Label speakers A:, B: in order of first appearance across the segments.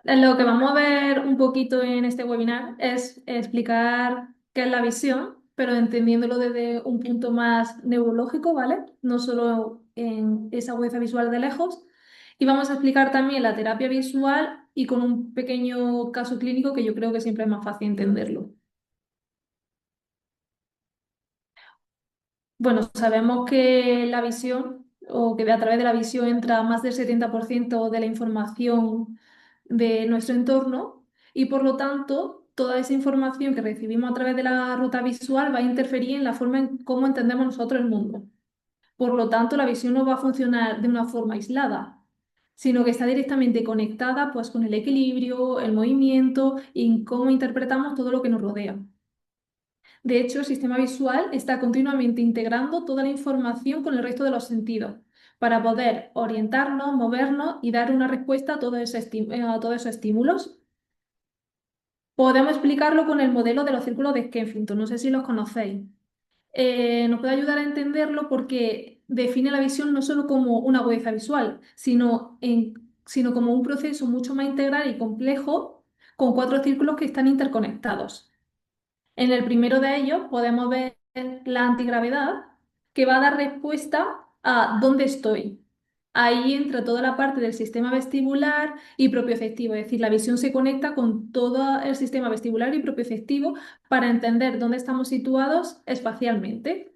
A: Lo que vamos a ver un poquito en este webinar es explicar qué es la visión, pero entendiéndolo desde un punto más neurológico, ¿vale? No solo en esa agudeza visual de lejos. Y vamos a explicar también la terapia visual y con un pequeño caso clínico que yo creo que siempre es más fácil entenderlo. Bueno, sabemos que la visión, o que a través de la visión entra más del 70% de la información de nuestro entorno y por lo tanto toda esa información que recibimos a través de la ruta visual va a interferir en la forma en cómo entendemos nosotros el mundo. Por lo tanto, la visión no va a funcionar de una forma aislada, sino que está directamente conectada pues, con el equilibrio, el movimiento y en cómo interpretamos todo lo que nos rodea. De hecho, el sistema visual está continuamente integrando toda la información con el resto de los sentidos para poder orientarnos, movernos y dar una respuesta a, a todos esos estímulos. Podemos explicarlo con el modelo de los círculos de Skeffington, no sé si los conocéis. Nos puede ayudar a entenderlo porque define la visión no solo como una agudeza visual, sino como un proceso mucho más integral y complejo con cuatro círculos que están interconectados. En el primero de ellos podemos ver la antigravedad, que va a dar respuesta a dónde estoy. Ahí entra toda la parte del sistema vestibular y propioceptivo, es decir, la visión se conecta con todo el sistema vestibular y propioceptivo para entender dónde estamos situados espacialmente.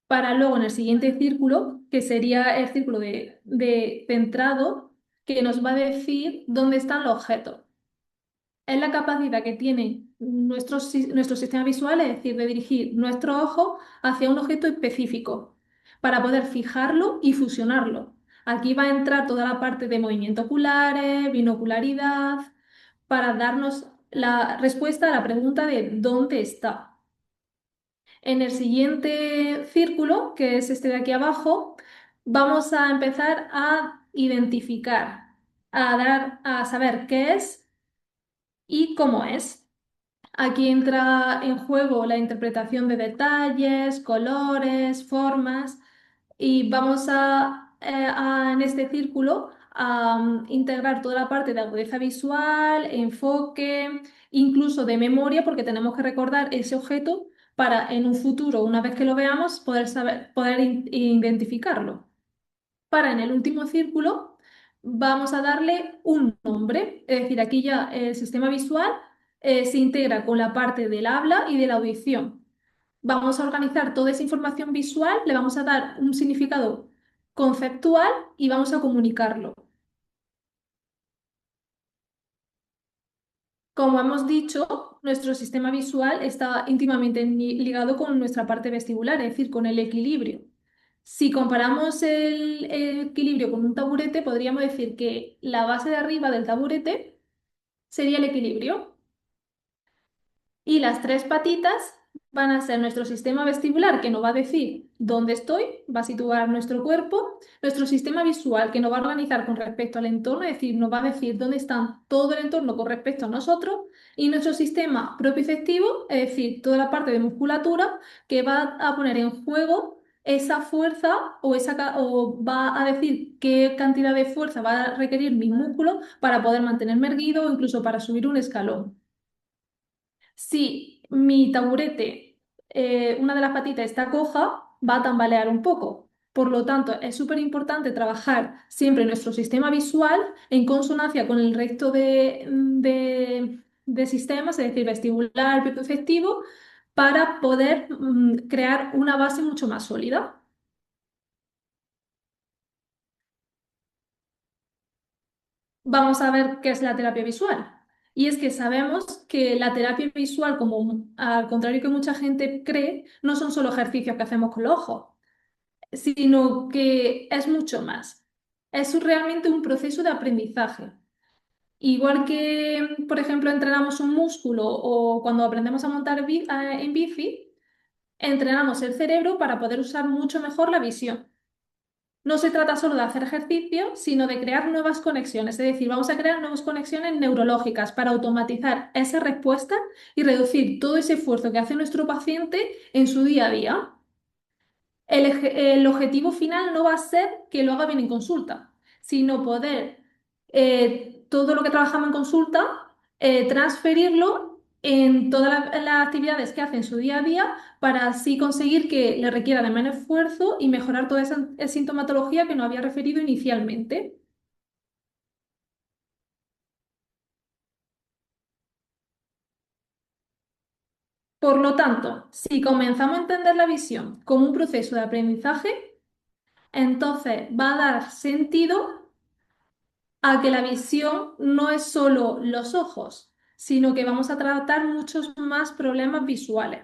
A: Para luego en el siguiente círculo, que sería el círculo de centrado, que nos va a decir dónde están los objetos. Es la capacidad que tiene nuestro sistema visual, es decir, de dirigir nuestro ojo hacia un objeto específico para poder fijarlo y fusionarlo. Aquí va a entrar toda la parte de movimientos oculares, binocularidad, para darnos la respuesta a la pregunta de ¿dónde está? En el siguiente círculo, que es este de aquí abajo, vamos a empezar a identificar, a saber qué es y cómo es. Aquí entra en juego la interpretación de detalles, colores, formas y vamos en este círculo a integrar toda la parte de agudeza visual, enfoque, incluso de memoria, porque tenemos que recordar ese objeto para en un futuro, una vez que lo veamos, poder saber, poder identificarlo. Para en el último círculo vamos a darle un nombre, es decir, aquí ya el sistema visual se integra con la parte del habla y de la audición. Vamos a organizar toda esa información visual, le vamos a dar un significado conceptual y vamos a comunicarlo. Como hemos dicho, nuestro sistema visual está íntimamente ligado con nuestra parte vestibular, es decir, con el equilibrio. Si comparamos el equilibrio con un taburete, podríamos decir que la base de arriba del taburete sería el equilibrio y las tres patitas van a ser nuestro sistema vestibular, que nos va a decir dónde estoy, va a situar nuestro cuerpo, nuestro sistema visual, que nos va a organizar con respecto al entorno, es decir, nos va a decir dónde está todo el entorno con respecto a nosotros, y nuestro sistema propioceptivo, es decir, toda la parte de musculatura, que va a poner en juego esa fuerza o va a decir qué cantidad de fuerza va a requerir mi músculo para poder mantenerme erguido o incluso para subir un escalón. Si mi taburete, una de las patitas está coja, va a tambalear un poco. Por lo tanto, es súper importante trabajar siempre nuestro sistema visual en consonancia con el resto de sistemas, es decir, vestibular, propioceptivo, para poder crear una base mucho más sólida. Vamos a ver qué es la terapia visual. Y es que sabemos que la terapia visual, como al contrario que mucha gente cree, no son solo ejercicios que hacemos con los ojos, sino que es mucho más. Es realmente un proceso de aprendizaje. Igual que, por ejemplo, entrenamos un músculo o cuando aprendemos a montar en bici, entrenamos el cerebro para poder usar mucho mejor la visión. No se trata solo de hacer ejercicio, sino de crear nuevas conexiones. Es decir, vamos a crear nuevas conexiones neurológicas para automatizar esa respuesta y reducir todo ese esfuerzo que hace nuestro paciente en su día a día. El objetivo final no va a ser que lo haga bien en consulta, sino poder todo lo que trabajamos en consulta, transferirlo en todas las actividades que hace en su día a día para así conseguir que le requiera de menos esfuerzo y mejorar toda esa sintomatología que nos había referido inicialmente. Por lo tanto, si comenzamos a entender la visión como un proceso de aprendizaje, entonces va a dar sentido a que la visión no es solo los ojos, sino que vamos a tratar muchos más problemas visuales.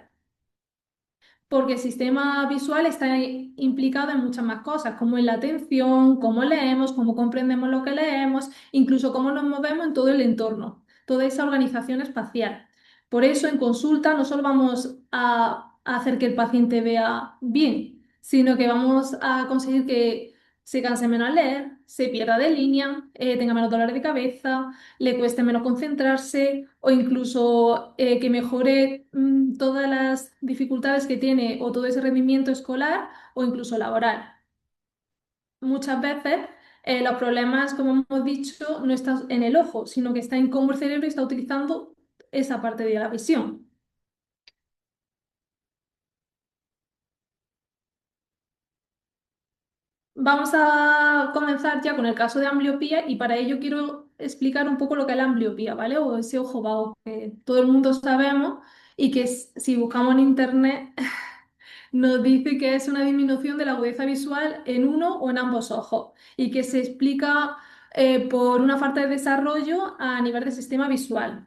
A: Porque el sistema visual está implicado en muchas más cosas, como en la atención, cómo leemos, cómo comprendemos lo que leemos, incluso cómo nos movemos en todo el entorno, toda esa organización espacial. Por eso en consulta no solo vamos a hacer que el paciente vea bien, sino que vamos a conseguir que se canse menos al leer, se pierda de línea, tenga menos dolores de cabeza, le cueste menos concentrarse o incluso que mejore todas las dificultades que tiene o todo ese rendimiento escolar o incluso laboral. Muchas veces los problemas, como hemos dicho, no están en el ojo, sino que está en cómo el cerebro está utilizando esa parte de la visión. Vamos a comenzar ya con el caso de ambliopía y para ello quiero explicar un poco lo que es la ambliopía, ¿vale? O ese ojo vago que todo el mundo sabemos y que si buscamos en internet nos dice que es una disminución de la agudeza visual en uno o en ambos ojos y que se explica por una falta de desarrollo a nivel del sistema visual.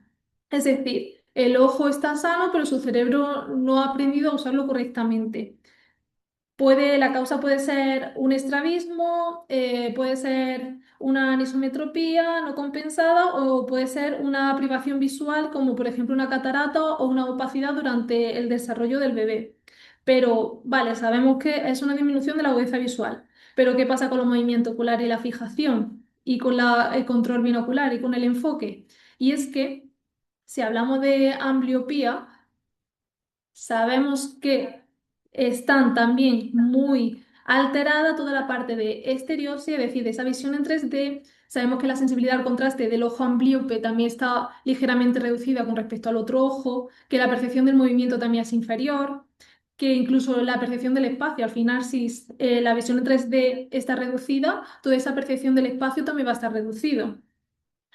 A: Es decir, el ojo está sano, pero su cerebro no ha aprendido a usarlo correctamente. La causa puede ser un estrabismo, puede ser una anisometropía no compensada o puede ser una privación visual, como por ejemplo una catarata o una opacidad durante el desarrollo del bebé. Pero, vale, sabemos que es una disminución de la agudeza visual. Pero, ¿qué pasa con los movimientos oculares y la fijación? Y con el control binocular y con el enfoque. Y es que si hablamos de ambliopía, sabemos que están también muy alterada toda la parte de estereopsia, es decir, de esa visión en 3D. Sabemos que la sensibilidad al contraste del ojo amblíope también está ligeramente reducida con respecto al otro ojo, que la percepción del movimiento también es inferior, que incluso la percepción del espacio, al final, si la visión en 3D está reducida, toda esa percepción del espacio también va a estar reducido.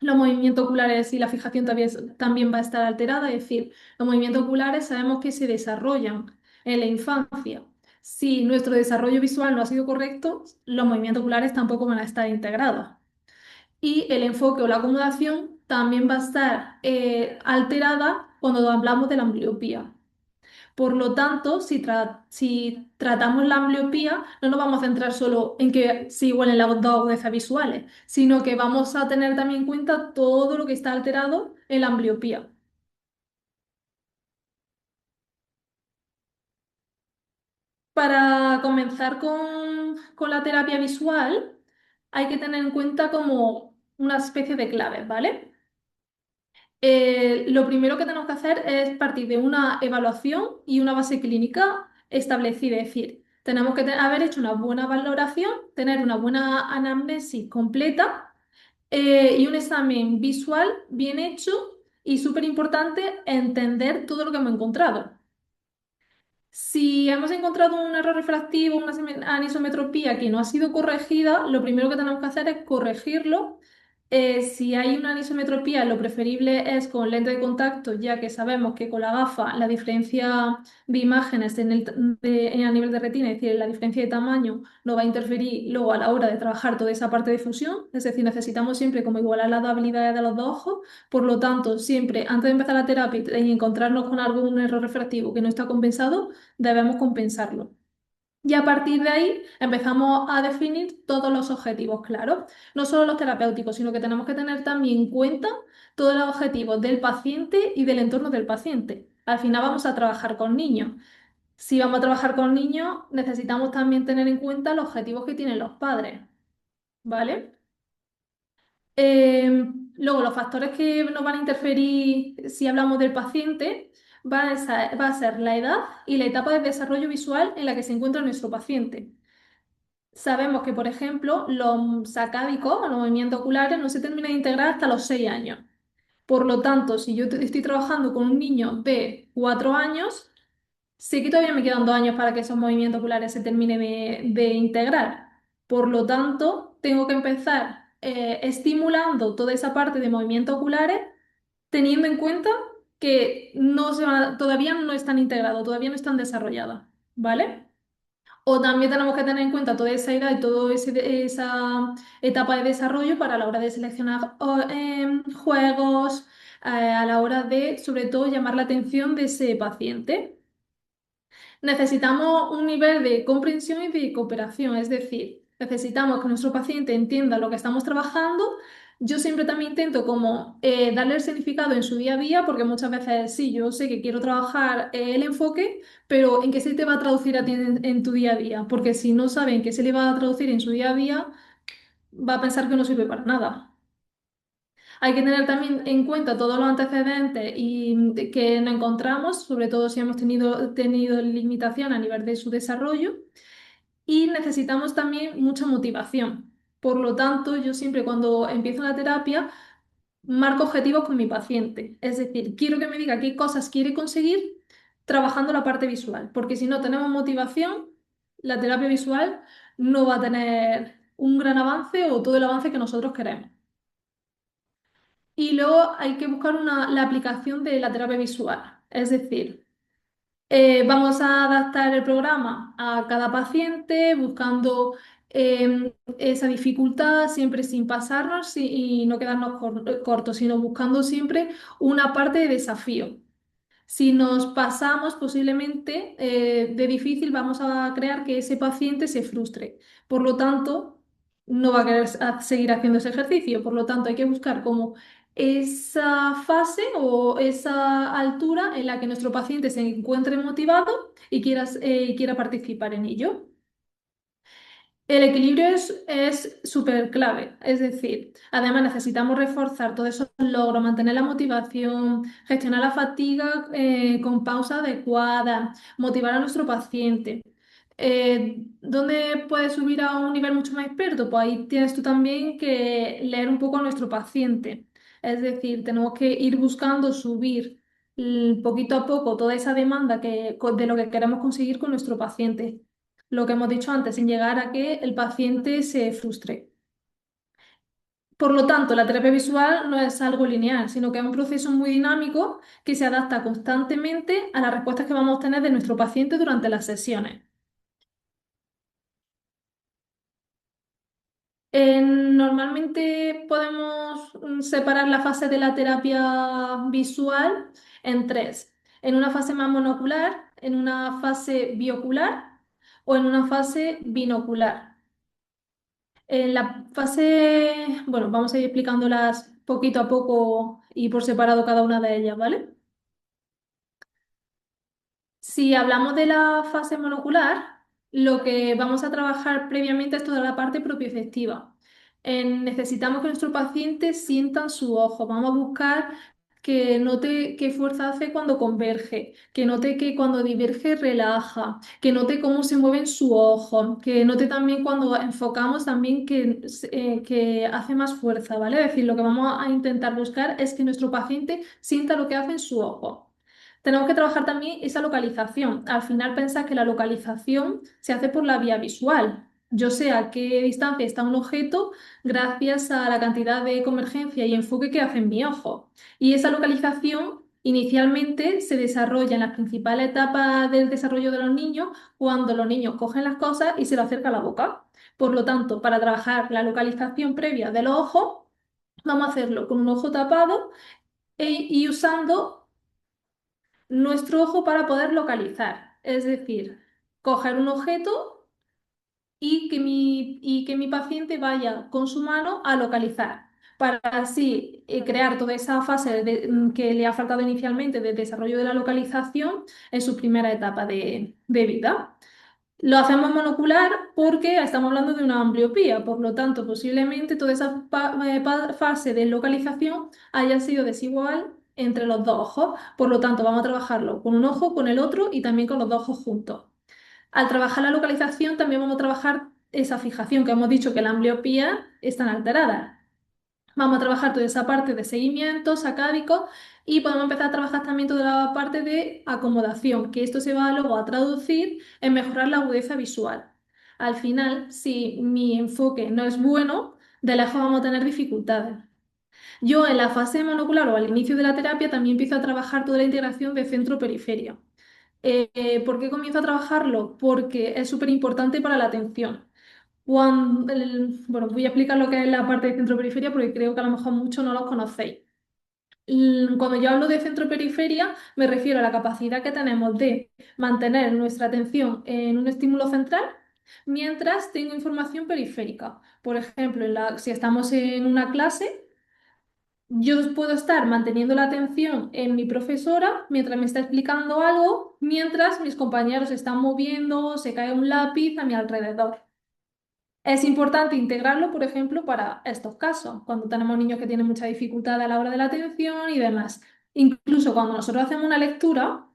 A: Los movimientos oculares y la fijación también va a estar alterada, es decir, los movimientos oculares sabemos que se desarrollan en la infancia. Si nuestro desarrollo visual no ha sido correcto, los movimientos oculares tampoco van a estar integrados. Y el enfoque o la acomodación también va a estar alterada cuando hablamos de la ambliopía. Por lo tanto, si tratamos la ambliopía, no nos vamos a centrar solo en que se igualen las dos agudezas visuales, sino que vamos a tener también en cuenta todo lo que está alterado en la ambliopía. Para comenzar con la terapia visual, hay que tener en cuenta como una especie de claves, ¿vale? Lo primero que tenemos que hacer es partir de una evaluación y una base clínica establecida, es decir, tenemos que haber hecho una buena valoración, tener una buena anamnesis completa y un examen visual bien hecho y súper importante entender todo lo que hemos encontrado. Si hemos encontrado un error refractivo, una anisometropía que no ha sido corregida, lo primero que tenemos que hacer es corregirlo. Si hay una anisometropía, lo preferible es con lente de contacto, ya que sabemos que con la gafa la diferencia de imágenes a nivel de retina, es decir, la diferencia de tamaño, no va a interferir luego a la hora de trabajar toda esa parte de fusión. Es decir, necesitamos siempre como igualar las dos habilidades de los dos ojos. Por lo tanto, siempre antes de empezar la terapia y encontrarnos con algún error refractivo que no está compensado, debemos compensarlo. Y a partir de ahí empezamos a definir todos los objetivos claros, no solo los terapéuticos, sino que tenemos que tener también en cuenta todos los objetivos del paciente y del entorno del paciente. Al final vamos a trabajar con niños. Si vamos a trabajar con niños, necesitamos también tener en cuenta los objetivos que tienen los padres, ¿vale? Luego, los factores que nos van a interferir si hablamos del paciente va a ser la edad y la etapa de desarrollo visual en la que se encuentra nuestro paciente. Sabemos que, por ejemplo, los sacádicos o los movimientos oculares no se terminan de integrar hasta los 6 años. Por lo tanto, si yo estoy trabajando con un niño de 4 años, sé que todavía me quedan 2 años para que esos movimientos oculares se terminen de integrar. Por lo tanto, tengo que empezar estimulando toda esa parte de movimientos oculares, teniendo en cuenta que todavía no están integrados, todavía no están desarrollados, ¿vale? O también tenemos que tener en cuenta toda esa edad y toda esa etapa de desarrollo para la hora de seleccionar juegos, a la hora de, sobre todo, llamar la atención de ese paciente. Necesitamos un nivel de comprensión y de cooperación, es decir, necesitamos que nuestro paciente entienda lo que estamos trabajando. Yo siempre también intento como darle el significado en su día a día, porque muchas veces sí, yo sé que quiero trabajar el enfoque, pero ¿en qué se te va a traducir a ti en tu día a día? Porque si no sabe en qué se le va a traducir en su día a día, va a pensar que no sirve para nada. Hay que tener también en cuenta todos los antecedentes que nos encontramos, sobre todo si hemos tenido limitación a nivel de su desarrollo, y necesitamos también mucha motivación. Por lo tanto, yo siempre cuando empiezo la terapia marco objetivos con mi paciente. Es decir, quiero que me diga qué cosas quiere conseguir trabajando la parte visual, porque si no tenemos motivación, la terapia visual no va a tener un gran avance o todo el avance que nosotros queremos. Y luego hay que buscar la aplicación de la terapia visual. Es decir, vamos a adaptar el programa a cada paciente, buscando esa dificultad, siempre sin pasarnos y no quedarnos cortos, sino buscando siempre una parte de desafío. Si nos pasamos posiblemente de difícil, vamos a crear que ese paciente se frustre. Por lo tanto, no va a querer seguir haciendo ese ejercicio. Por lo tanto, hay que buscar como esa fase o esa altura en la que nuestro paciente se encuentre motivado y quiera participar en ello. El equilibrio es súper clave, es decir, además necesitamos reforzar todos esos logros, mantener la motivación, gestionar la fatiga con pausa adecuada, motivar a nuestro paciente. ¿Dónde puedes subir a un nivel mucho más experto? Pues ahí tienes tú también que leer un poco a nuestro paciente. Es decir, tenemos que ir buscando subir poquito a poco toda esa demanda de lo que queremos conseguir con nuestro paciente, lo que hemos dicho antes, sin llegar a que el paciente se frustre. Por lo tanto, la terapia visual no es algo lineal, sino que es un proceso muy dinámico que se adapta constantemente a las respuestas que vamos a obtener de nuestro paciente durante las sesiones. Normalmente podemos separar la fase de la terapia visual en tres: en una fase más monocular, en una fase biocular o en una fase binocular. En la fase, bueno, vamos a ir explicándolas poquito a poco y por separado cada una de ellas, ¿vale? Si hablamos de la fase monocular, lo que vamos a trabajar previamente es toda la parte propioceptiva. Necesitamos que nuestro paciente sienta su ojo. Vamos a buscar que note qué fuerza hace cuando converge, que note que cuando diverge relaja, que note cómo se mueve en su ojo, que note también cuando enfocamos también que hace más fuerza, ¿vale? Es decir, lo que vamos a intentar buscar es que nuestro paciente sienta lo que hace en su ojo. Tenemos que trabajar también esa localización. Al final pensar que la localización se hace por la vía visual. Yo sé a qué distancia está un objeto gracias a la cantidad de convergencia y enfoque que hace en mi ojo. Y esa localización inicialmente se desarrolla en las principales etapas del desarrollo de los niños, cuando los niños cogen las cosas y se lo acercan a la boca. Por lo tanto, para trabajar la localización previa de los ojos, vamos a hacerlo con un ojo tapado y usando nuestro ojo para poder localizar. Es decir, coger un objeto y que mi paciente vaya con su mano a localizar, para así crear toda esa fase que le ha faltado inicialmente de desarrollo de la localización en su primera etapa de vida. Lo hacemos monocular porque estamos hablando de una ambliopía, por lo tanto, posiblemente toda esa fase de localización haya sido desigual entre los dos ojos. Por lo tanto, vamos a trabajarlo con un ojo, con el otro y también con los dos ojos juntos. Al trabajar la localización, también vamos a trabajar esa fijación que hemos dicho que la ambliopía están alteradas. Vamos a trabajar toda esa parte de seguimiento sacádico y podemos empezar a trabajar también toda la parte de acomodación, que esto se va luego a traducir en mejorar la agudeza visual. Al final, si mi enfoque no es bueno, de lejos vamos a tener dificultades. Yo en la fase monocular o al inicio de la terapia también empiezo a trabajar toda la integración de centro-periferia. ¿Por qué comienzo a trabajarlo? Porque es súper importante para la atención. Bueno, voy a explicar lo que es la parte de centro-periferia porque creo que a lo mejor muchos no lo conocéis. Cuando yo hablo de centro-periferia, me refiero a la capacidad que tenemos de mantener nuestra atención en un estímulo central mientras tengo información periférica. Por ejemplo, si estamos en una clase, yo puedo estar manteniendo la atención en mi profesora mientras me está explicando algo, mientras mis compañeros se están moviendo, se cae un lápiz a mi alrededor. Es importante integrarlo, por ejemplo, para estos casos, cuando tenemos niños que tienen mucha dificultad a la hora de la atención y demás. Incluso cuando nosotros hacemos una lectura,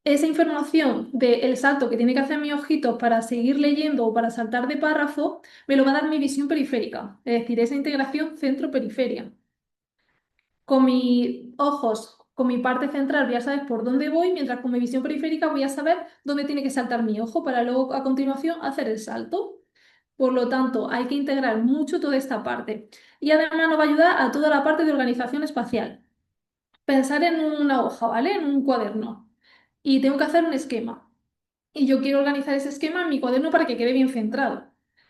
A: esa información del salto que tiene que hacer mi ojito para seguir leyendo o para saltar de párrafo, me lo va a dar mi visión periférica, es decir, esa integración centro-periferia. Con mis ojos, con mi parte central voy a saber por dónde voy, mientras con mi visión periférica voy a saber dónde tiene que saltar mi ojo para luego a continuación hacer el salto. Por lo tanto, hay que integrar mucho toda esta parte. Y además nos va a ayudar a toda la parte de organización espacial. Pensar en una hoja, ¿vale? En un cuaderno. Y tengo que hacer un esquema. Y yo quiero organizar ese esquema en mi cuaderno para que quede bien centrado.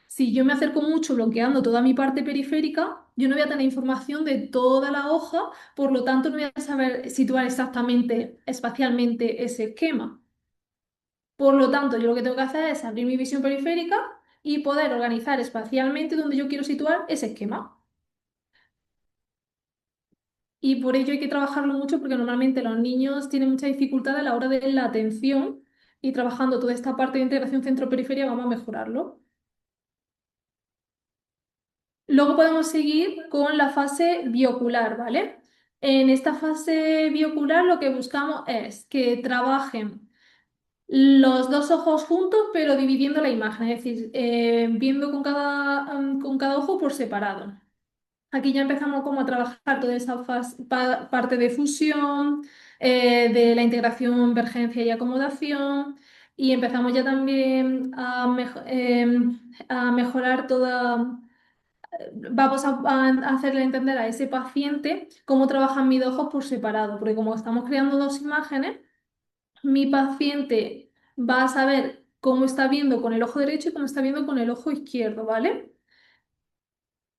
A: Si yo me acerco mucho bloqueando toda mi parte periférica, yo no voy a tener información de toda la hoja, por lo tanto no voy a saber situar exactamente, espacialmente ese esquema. Por lo tanto, yo lo que tengo que hacer es abrir mi visión periférica y poder organizar espacialmente donde yo quiero situar ese esquema. Y por ello hay que trabajarlo mucho porque normalmente los niños tienen mucha dificultad a la hora de la atención y trabajando toda esta parte de integración centro-periferia vamos a mejorarlo. Luego podemos seguir con la fase biocular, ¿vale? En esta fase biocular lo que buscamos es que trabajen los dos ojos juntos, pero dividiendo la imagen, es decir, viendo con cada ojo por separado. Aquí ya empezamos como a trabajar toda esa parte de fusión, de la integración, convergencia y acomodación, y empezamos ya también a mejorar toda. Vamos a hacerle entender a ese paciente cómo trabajan mis ojos por separado, porque como estamos creando dos imágenes, mi paciente va a saber cómo está viendo con el ojo derecho y cómo está viendo con el ojo izquierdo, ¿vale?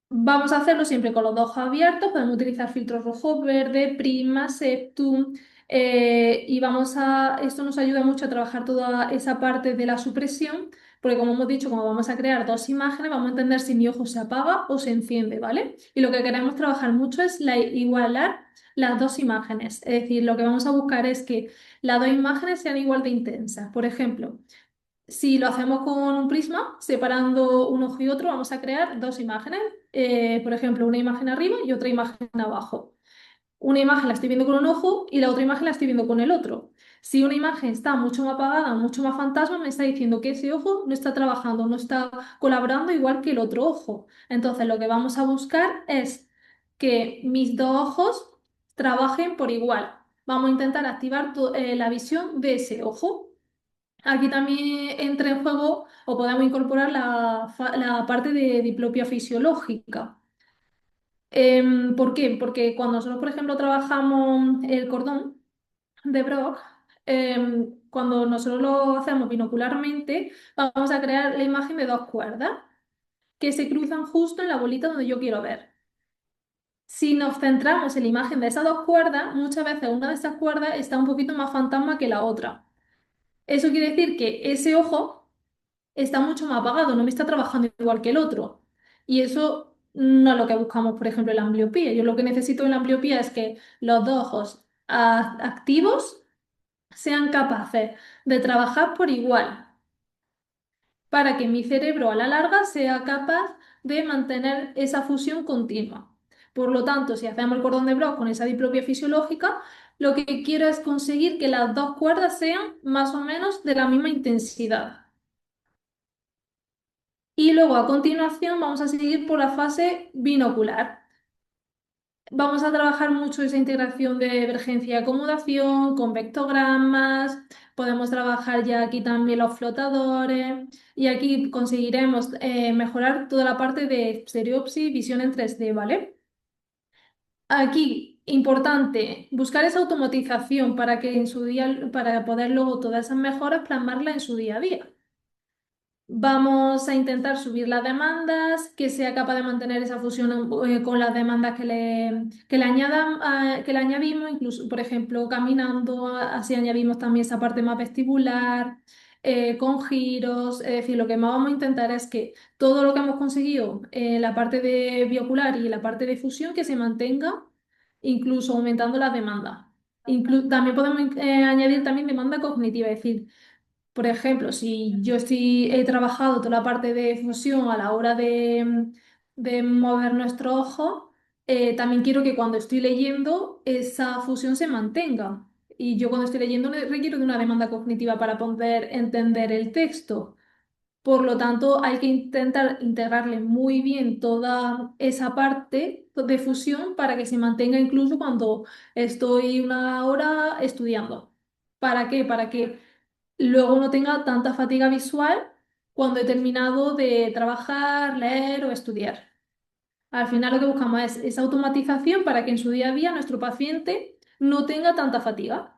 A: Vamos a hacerlo siempre con los dos ojos abiertos, podemos utilizar filtros rojo, verde, prima, septum, y esto nos ayuda mucho a trabajar toda esa parte de la supresión, porque como hemos dicho, como vamos a crear dos imágenes, vamos a entender si mi ojo se apaga o se enciende, ¿vale? Y lo que queremos trabajar mucho es igualar las dos imágenes, es decir, lo que vamos a buscar es que las dos imágenes sean igual de intensas. Por ejemplo, si lo hacemos con un prisma, separando un ojo y otro, vamos a crear dos imágenes. Por ejemplo, una imagen arriba y otra imagen abajo. Una imagen la estoy viendo con un ojo y la otra imagen la estoy viendo con el otro. Si una imagen está mucho más apagada, mucho más fantasma, me está diciendo que ese ojo no está trabajando, no está colaborando igual que el otro ojo. Entonces, lo que vamos a buscar es que mis dos ojos trabajen por igual. Vamos a intentar activar la visión de ese ojo. Aquí también entra en juego o podemos incorporar la parte de diplopia fisiológica. ¿Por qué? Porque cuando nosotros, por ejemplo, trabajamos el cordón de Brock, cuando nosotros lo hacemos binocularmente, vamos a crear la imagen de dos cuerdas que se cruzan justo en la bolita donde yo quiero ver. Si nos centramos en la imagen de esas dos cuerdas, muchas veces una de esas cuerdas está un poquito más fantasma que la otra. Eso quiere decir que ese ojo está mucho más apagado, no me está trabajando igual que el otro. Y eso no es lo que buscamos, por ejemplo, en la ambliopía. Yo lo que necesito en la ambliopía es que los dos ojos activos sean capaces de trabajar por igual para que mi cerebro a la larga sea capaz de mantener esa fusión continua. Por lo tanto, si hacemos el cordón de Bloch con esa diplopia fisiológica, lo que quiero es conseguir que las dos cuerdas sean más o menos de la misma intensidad. Y luego a continuación vamos a seguir por la fase binocular. Vamos a trabajar mucho esa integración de divergencia y acomodación con vectogramas. Podemos trabajar ya aquí también los flotadores y aquí conseguiremos mejorar toda la parte de estereopsis, visión en 3D, ¿vale? Aquí, importante, buscar esa automatización para que en su día, para poder luego todas esas mejoras plasmarlas en su día a día. Vamos a intentar subir las demandas, que sea capaz de mantener esa fusión con las demandas que le añadimos, incluso, por ejemplo, caminando, así añadimos también esa parte más vestibular, con giros. Es decir, lo que más vamos a intentar es que todo lo que hemos conseguido en la parte de biocular y en la parte de fusión que se mantenga, incluso aumentando las demandas. También podemos añadir también demanda cognitiva, es decir, por ejemplo, si he trabajado toda la parte de fusión a la hora de mover nuestro ojo, también quiero que cuando estoy leyendo esa fusión se mantenga. Y yo cuando estoy leyendo requiero de una demanda cognitiva para poder entender el texto. Por lo tanto, hay que intentar integrarle muy bien toda esa parte de fusión para que se mantenga incluso cuando estoy una hora estudiando. ¿Para qué? Para que luego no tenga tanta fatiga visual cuando he terminado de trabajar, leer o estudiar. Al final lo que buscamos es esa automatización para que en su día a día nuestro paciente no tenga tanta fatiga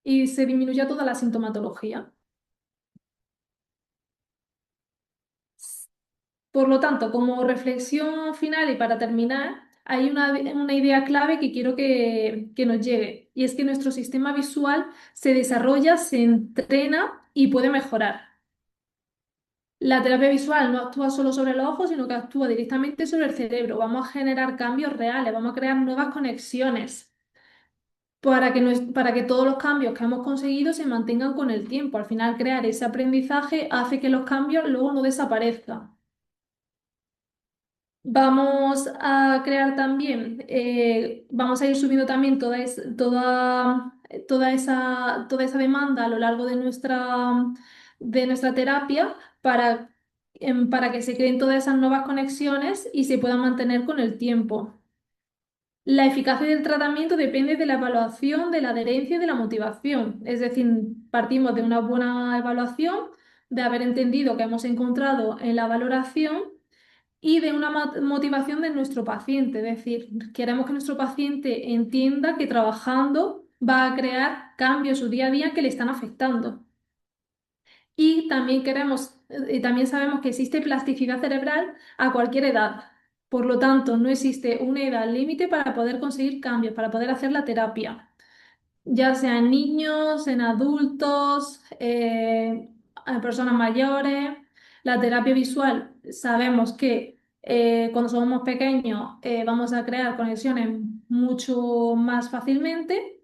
A: y se disminuya toda la sintomatología. Por lo tanto, como reflexión final y para terminar, hay una idea clave que quiero que nos llegue, y es que nuestro sistema visual se desarrolla, se entrena y puede mejorar. La terapia visual no actúa solo sobre los ojos, sino que actúa directamente sobre el cerebro. Vamos a generar cambios reales, vamos a crear nuevas conexiones para que todos los cambios que hemos conseguido se mantengan con el tiempo. Al final, crear ese aprendizaje hace que los cambios luego no desaparezcan. Vamos a crear también, vamos a ir subiendo también toda esa demanda a lo largo de nuestra terapia para que se creen todas esas nuevas conexiones y se puedan mantener con el tiempo. La eficacia del tratamiento depende de la evaluación, de la adherencia y de la motivación. Es decir, partimos de una buena evaluación, de haber entendido que hemos encontrado en la valoración y de una motivación de nuestro paciente. Es decir, queremos que nuestro paciente entienda que trabajando va a crear cambios en su día a día que le están afectando. Y también sabemos que existe plasticidad cerebral a cualquier edad. Por lo tanto, no existe una edad límite para poder conseguir cambios, para poder hacer la terapia, ya sea en niños, en adultos, en personas mayores. La terapia visual, sabemos que cuando somos pequeños vamos a crear conexiones mucho más fácilmente,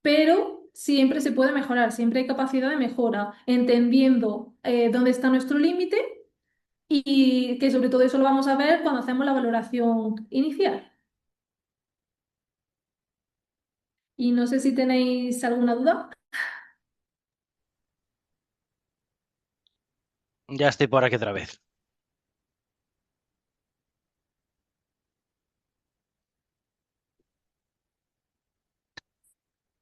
A: pero siempre se puede mejorar, siempre hay capacidad de mejora, entendiendo dónde está nuestro límite y que sobre todo eso lo vamos a ver cuando hacemos la valoración inicial. Y no sé si tenéis alguna duda.
B: Ya estoy por aquí otra vez.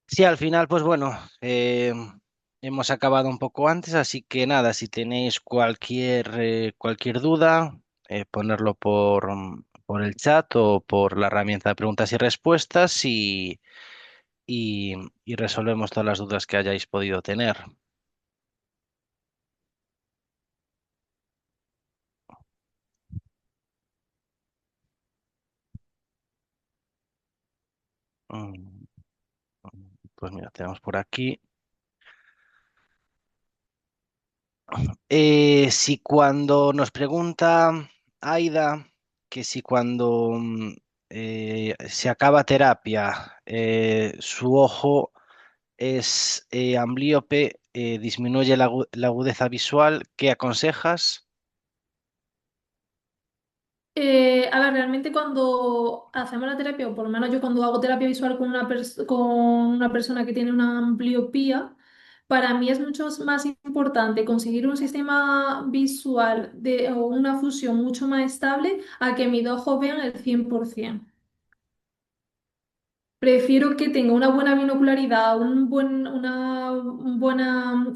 B: Sí, al final, pues bueno, hemos acabado un poco antes, así que nada, si tenéis cualquier duda, ponerlo por el chat o por la herramienta de preguntas y respuestas y, y resolvemos todas las dudas que hayáis podido tener. Mm, Pues mira, tenemos por aquí. Si cuando nos pregunta Aida que si cuando se acaba terapia su ojo es amblíope, disminuye la agudeza visual, ¿qué aconsejas?
A: A ver, realmente cuando hacemos la terapia, o por lo menos yo cuando hago terapia visual con con una persona que tiene una ambliopía, Para mí es mucho más importante conseguir un sistema visual o una fusión mucho más estable a que mis ojos vean el 100%. Prefiero que tenga una buena binocularidad, una buena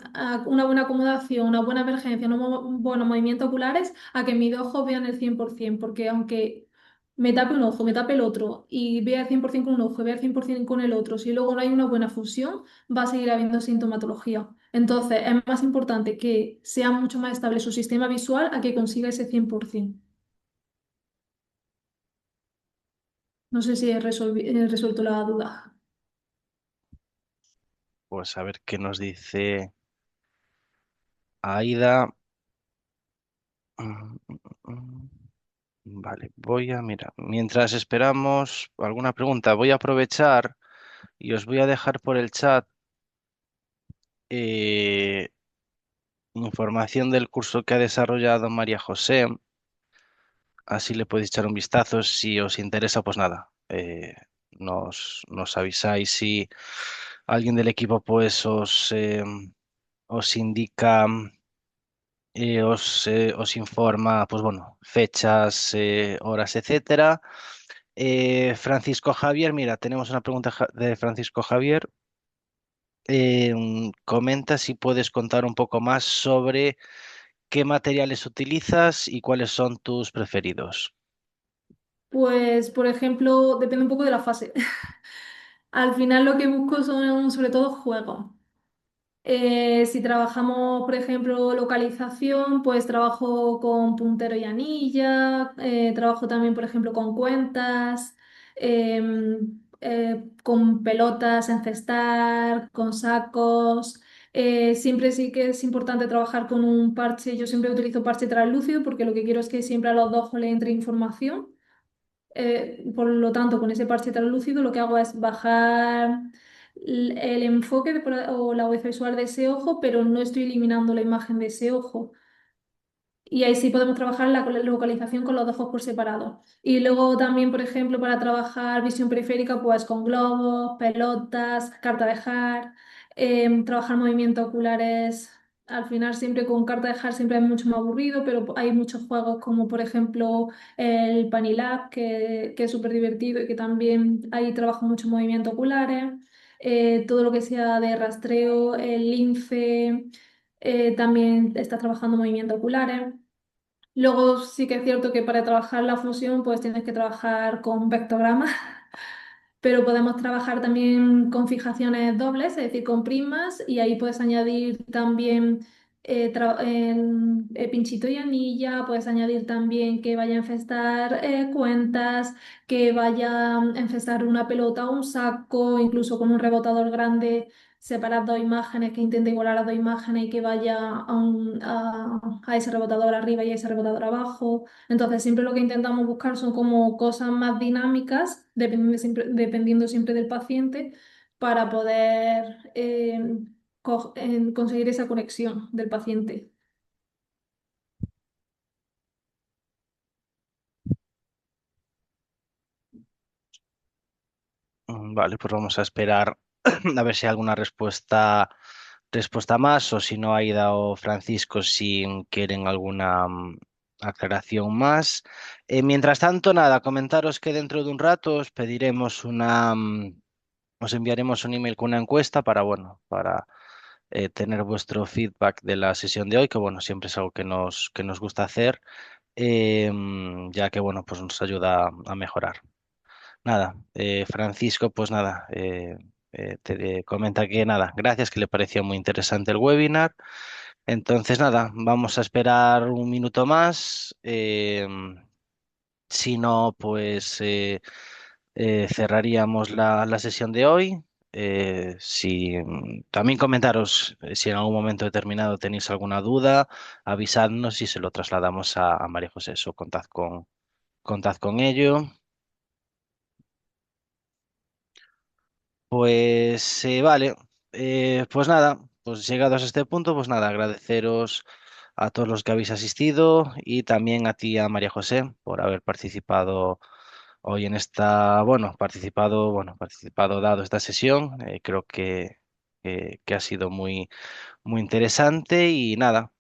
A: acomodación, una buena emergencia, buenos movimientos oculares, a que mis ojos vean el 100%, porque aunque me tape un ojo, me tape el otro, y vea el 100% con un ojo y vea el 100% con el otro, si luego no hay una buena fusión, va a seguir habiendo sintomatología. Entonces, es más importante que sea mucho más estable su sistema visual a que consiga ese 100%. No sé si he resuelto la duda.
B: Pues a ver qué nos dice Aida. Mm, mm, mm. Vale, voy a mirar. Mientras esperamos alguna pregunta, voy a aprovechar y os voy a dejar por el chat eh, información del curso que ha desarrollado María José. Así le podéis echar un vistazo. Si os interesa, pues nada, nos avisáis si alguien del equipo pues os indica, os informa, pues bueno, fechas, horas, etcétera. Francisco Javier, mira, tenemos una pregunta de Francisco Javier. Comenta si puedes contar un poco más sobre qué materiales utilizas y cuáles son tus preferidos.
A: Pues, por ejemplo, depende un poco de la fase. Al final lo que busco son sobre todo juegos. Si trabajamos, por ejemplo, localización, pues trabajo con puntero y anilla, trabajo también, por ejemplo, con cuentas, con pelotas, encestar, con sacos. Siempre sí que es importante trabajar con un parche. Yo siempre utilizo parche translúcido porque lo que quiero es que siempre a los dos ojos le entre información. Por lo tanto, con ese parche translúcido lo que hago es bajar el enfoque o la agudeza visual de ese ojo, pero no estoy eliminando la imagen de ese ojo. Y ahí sí podemos trabajar la localización con los ojos por separado. Y luego también, por ejemplo, para trabajar visión periférica, pues con globos, pelotas, carta de Hart, trabajar movimientos oculares. Al final, siempre con carta de Hart siempre es mucho más aburrido, pero hay muchos juegos como, por ejemplo, el Panilab, que es súper divertido y que también ahí trabajo muchos movimientos oculares. Todo lo que sea de rastreo, el lince. También estás trabajando movimientos oculares. Luego sí que es cierto que para trabajar la fusión pues tienes que trabajar con vectogramas, pero podemos trabajar también con fijaciones dobles, es decir, con primas, y ahí puedes añadir también pinchito y anilla, puedes añadir también que vaya a infestar cuentas, que vaya a infestar una pelota o un saco, incluso con un rebotador grande, separar dos imágenes que intente igualar las dos imágenes y que vaya a ese rebotador arriba y a ese rebotador abajo. Entonces, siempre lo que intentamos buscar son como cosas más dinámicas, dependiendo siempre del paciente, para poder conseguir esa conexión del paciente.
B: Vale, pues vamos a esperar a ver si hay alguna respuesta más o si no, Aida o Francisco, si quieren alguna aclaración más. Mientras tanto, nada, comentaros que dentro de un rato os pediremos os enviaremos un email con una encuesta para, bueno, para tener vuestro feedback de la sesión de hoy, que bueno, siempre es algo que nos gusta hacer, ya que bueno, pues nos ayuda a mejorar. Nada, Francisco, pues nada, te comenta que nada, gracias, que le pareció muy interesante el webinar. Entonces, nada, vamos a esperar un minuto más. Si no, pues cerraríamos la sesión de hoy. Si, también comentaros si en algún momento determinado tenéis alguna duda, avisadnos y se lo trasladamos a María José. Eso, contad con ello. Pues vale, pues nada, pues llegados a este punto, pues nada, agradeceros a todos los que habéis asistido y también a ti, a María José, por haber participado hoy en esta, bueno, participado, dado esta sesión. Creo que que ha sido muy interesante y nada,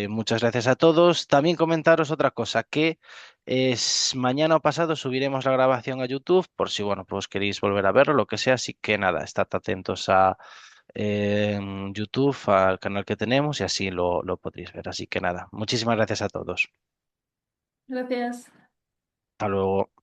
B: muchas gracias a todos. También comentaros otra cosa, que es mañana o pasado subiremos la grabación a YouTube por si, bueno, pues queréis volver a verlo, lo que sea, así que nada, estad atentos a YouTube, al canal que tenemos y así lo podréis ver. Así que nada, muchísimas gracias a todos.
A: Gracias.
B: Hasta luego.